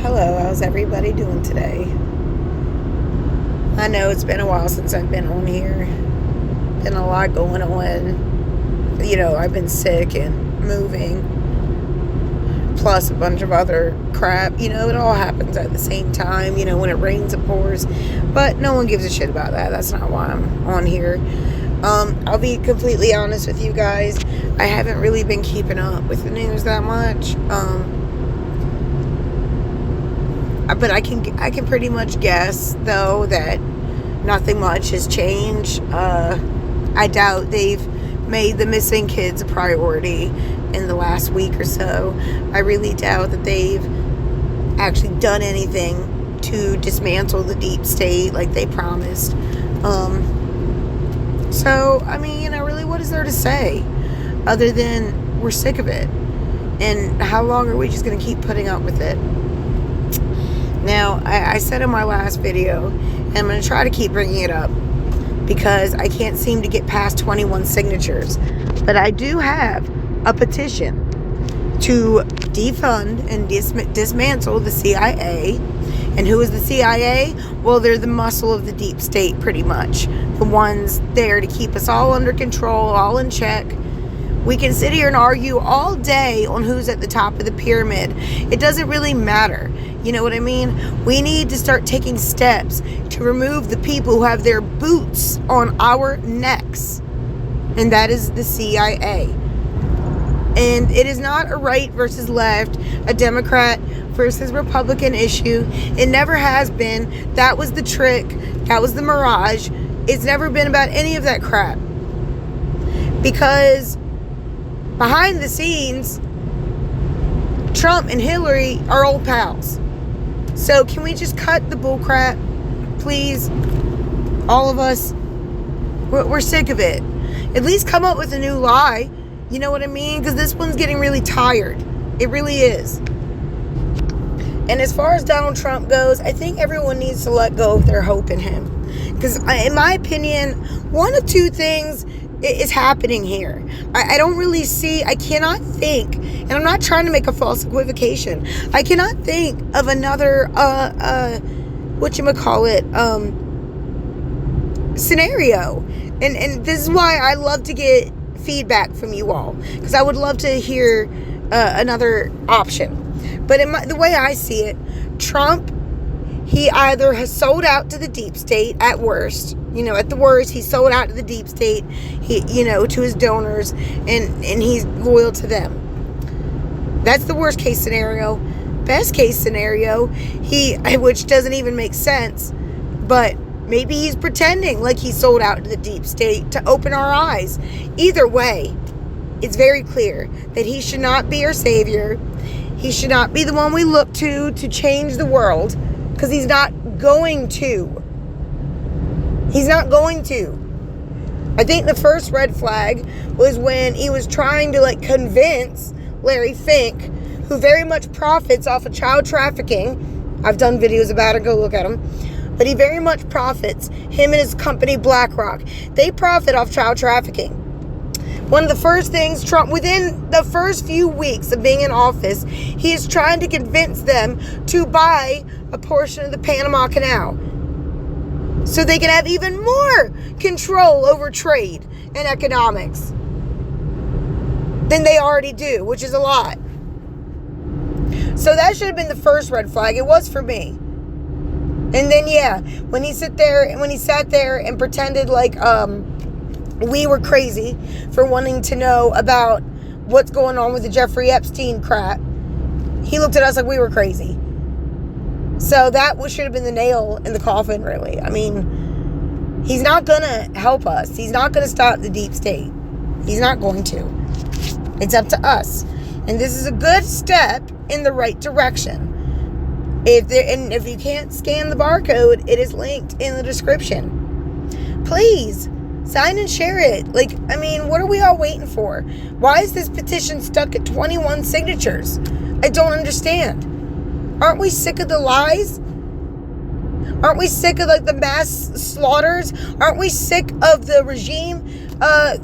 Hello, how's everybody doing today? I know it's been a while since I've been on here. Been a lot going on. I've been sick and moving. Plus a bunch of other crap. It all happens at the same time. When it rains, it pours. But no one gives a shit about that. That's not why I'm on here. I'll be completely honest with you guys. I haven't really been keeping up with the news that much. But I can pretty much guess, though, that nothing much has changed. I doubt they've made the missing kids a priority in the last week or so. I really doubt that they've actually done anything to dismantle the deep state like they promised. Really, what is there to say other than we're sick of it? And how long are we just going to keep putting up with it? Now, I said in my last video, and I'm going to try to keep bringing it up because I can't seem to get past 21 signatures. But I do have a petition to defund and dismantle the CIA. And who is the CIA? Well, they're the muscle of the deep state, pretty much. The ones there to keep us all under control, all in check. We can sit here and argue all day on who's at the top of the pyramid. It doesn't really matter. You know what I mean? We need to start taking steps to remove the people who have their boots on our necks. And that is the CIA. And it is not a right versus left, a Democrat versus Republican issue. It never has been. That was the trick. That was the mirage. It's never been about any of that crap. Because behind the scenes, Trump and Hillary are old pals. So can we just cut the bullcrap, please? All of us. We're sick of it. At least come up with a new lie. You know what I mean? Because this one's getting really tired. It really is. And as far as Donald Trump goes, I think everyone needs to let go of their hope in him. Because in my opinion, one of two things is happening here. I don't really see, I cannot think, and I'm not trying to make a false equivocation, I cannot think of another, scenario. And this is why I love to get feedback from you all. Because I would love to hear another option. But the way I see it, Trump, he either has sold out to the deep state at worst. At the worst, he sold out to the deep state, to his donors, and he's loyal to them. That's the worst case scenario. Best case scenario, which doesn't even make sense, but maybe he's pretending like he sold out to the deep state to open our eyes. Either way, it's very clear that he should not be our savior. He should not be the one we look to change the world, because he's not going to. He's not going to. I think the first red flag was when he was trying to convince Larry Fink, who very much profits off of child trafficking. I've done videos about it, go look at them. But he very much profits, him and his company BlackRock. They profit off child trafficking. One of the first things Trump, within the first few weeks of being in office, he is trying to convince them to buy a portion of the Panama Canal so they can have even more control over trade and economics than they already do, which is a lot. So that should have been the first red flag. It was for me. And then, when he sat there and pretended like we were crazy for wanting to know about what's going on with the Jeffrey Epstein crap, he looked at us like we were crazy. So that should have been the nail in the coffin, really. I mean, he's not going to help us. He's not going to stop the deep state. He's not going to. It's up to us. And this is a good step in the right direction. If you can't scan the barcode, it is linked in the description. Please, sign and share it. What are we all waiting for? Why is this petition stuck at 21 signatures? I don't understand. Aren't we sick of the lies? Aren't we sick of the mass slaughters? Aren't we sick of the regime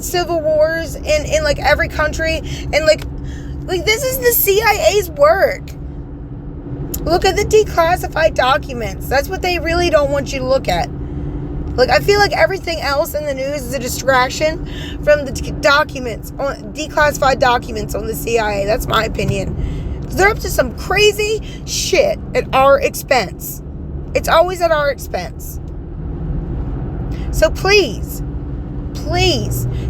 civil wars in every country? And this is the CIA's work. Look at the declassified documents. That's what they really don't want you to look at. Like, I feel like everything else in the news is a distraction from the declassified documents on the CIA. That's my opinion. They're up to some crazy shit at our expense. It's always at our expense. So please,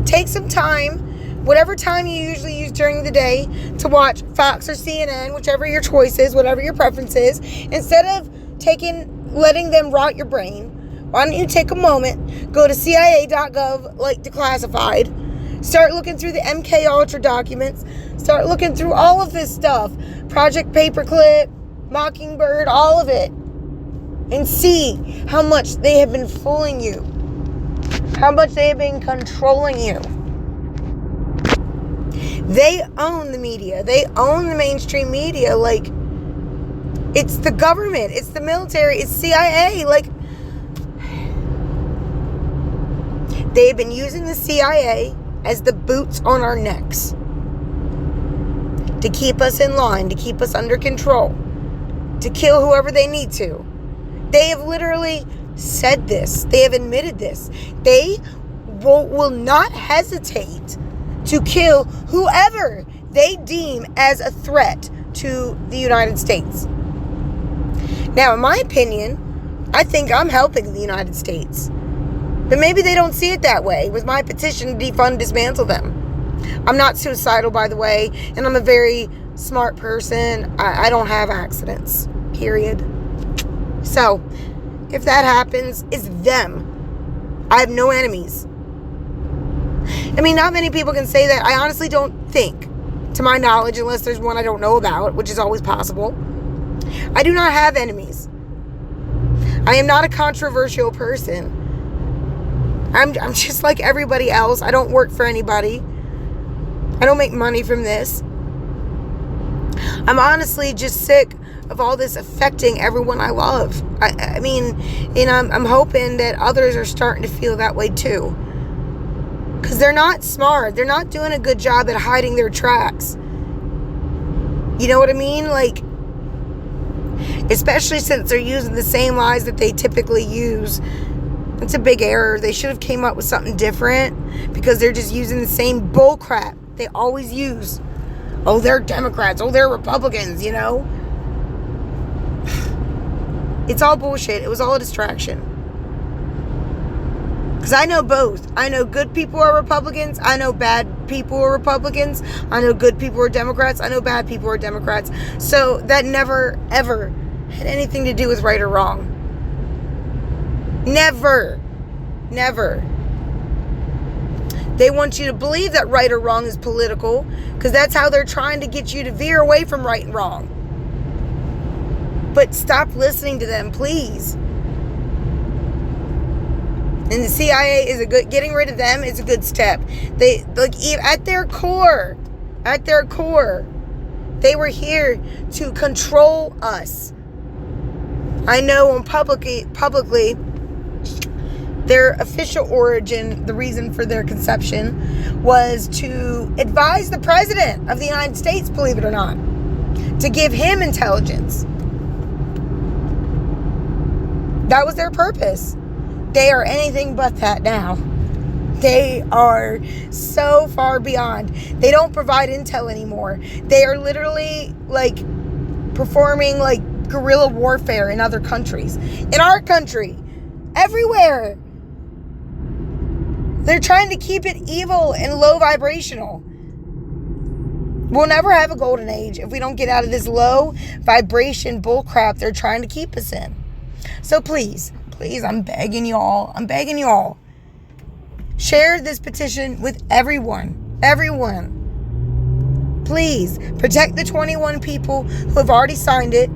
take some time, whatever time you usually use during the day, to watch Fox or CNN, whichever your choice is, whatever your preference is. Instead of letting them rot your brain, why don't you take a moment, go to CIA.gov, like declassified, start looking through the MK Ultra documents, start looking through all of this stuff, Project Paperclip, Mockingbird, all of it, and see how much they have been fooling you, how much they have been controlling you. They own the media. They own the mainstream media. Like, it's the government, it's the military, it's CIA. Like, they've been using the CIA as the boots on our necks to keep us in line, to keep us under control, to kill whoever they need to. They have literally said this. They have admitted this. They will not hesitate to kill whoever they deem as a threat to the United States. Now, in my opinion, I think I'm helping the United States. But maybe they don't see it that way with my petition to defund, dismantle them. I'm not suicidal, by the way, and I'm a very smart person. I don't have accidents, period. So, if that happens, it's them. I have no enemies. I mean, not many people can say that. I honestly don't think, to my knowledge, unless there's one I don't know about, which is always possible. I do not have enemies. I am not a controversial person. I'm just like everybody else. I don't work for anybody. I don't make money from this. I'm honestly just sick of all this affecting everyone I love. I mean, and I'm hoping that others are starting to feel that way too. Because they're not smart. They're not doing a good job at hiding their tracks. You know what I mean? Like, especially since they're using the same lies that they typically use. It's a big error. They should have came up with something different, because they're just using the same bull crap they always use. Oh, they're Democrats. Oh, they're Republicans, you know? It's all bullshit. It was all a distraction. Because I know both. I know good people are Republicans. I know bad people are Republicans. I know good people are Democrats. I know bad people are Democrats. So that never, ever had anything to do with right or wrong. Never. Never. They want you to believe that right or wrong is political, because that's how they're trying to get you to veer away from right and wrong. But stop listening to them, please. And the CIA is getting rid of them is a good step. They, like, at their core, they were here to control us. I know on publicly, their official origin, the reason for their conception, was to advise the President of the United States, believe it or not, to give him intelligence. That was their purpose. They are anything but that now. They are so far beyond. They don't provide intel anymore. They are literally, like, performing, like, guerrilla warfare in other countries. In our country. Everywhere. They're trying to keep it evil and low vibrational. We'll never have a golden age if we don't get out of this low vibration bullcrap they're trying to keep us in. So please, I'm begging y'all. Share this petition with everyone. Please, protect the 21 people who have already signed it.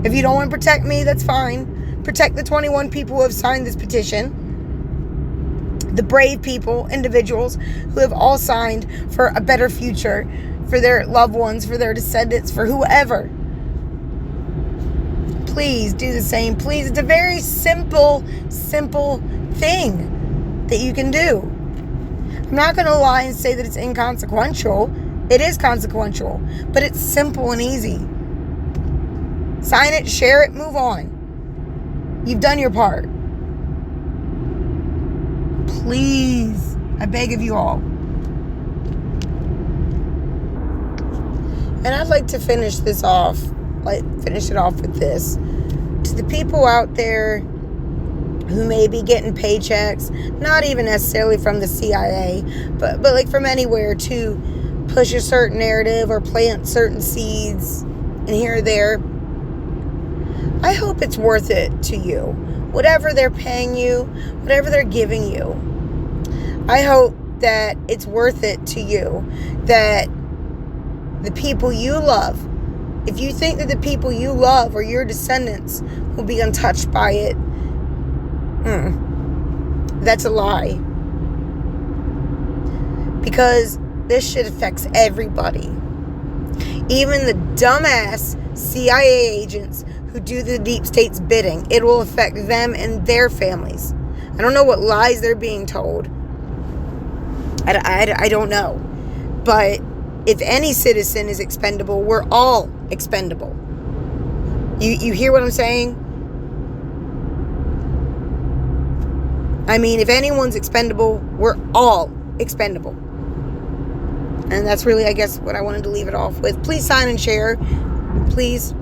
If you don't want to protect me, that's fine. Protect the 21 people who have signed this petition. The brave people, individuals who have all signed for a better future, for their loved ones, for their descendants, for whoever. Please do the same. Please. It's a very simple thing that you can do. I'm not going to lie and say that it's inconsequential. It is consequential, but it's simple and easy. Sign it, share it, move on. You've done your part. Please, I beg of you all. And I'd like to finish it off with this. To the people out there who may be getting paychecks, not even necessarily from the CIA, but like from anywhere to push a certain narrative or plant certain seeds and here or there. I hope it's worth it to you. Whatever they're paying you, whatever they're giving you. I hope that it's worth it to you. That the people you love, if you think that the people you love or your descendants will be untouched by it, that's a lie. Because this shit affects everybody. Even the dumbass CIA agents who do the deep state's bidding. It will affect them and their families. I don't know what lies they're being told. I don't know. But if any citizen is expendable, we're all expendable. You hear what I'm saying? I mean, if anyone's expendable, we're all expendable. And that's really, I guess, what I wanted to leave it off with. Please sign and share. Please.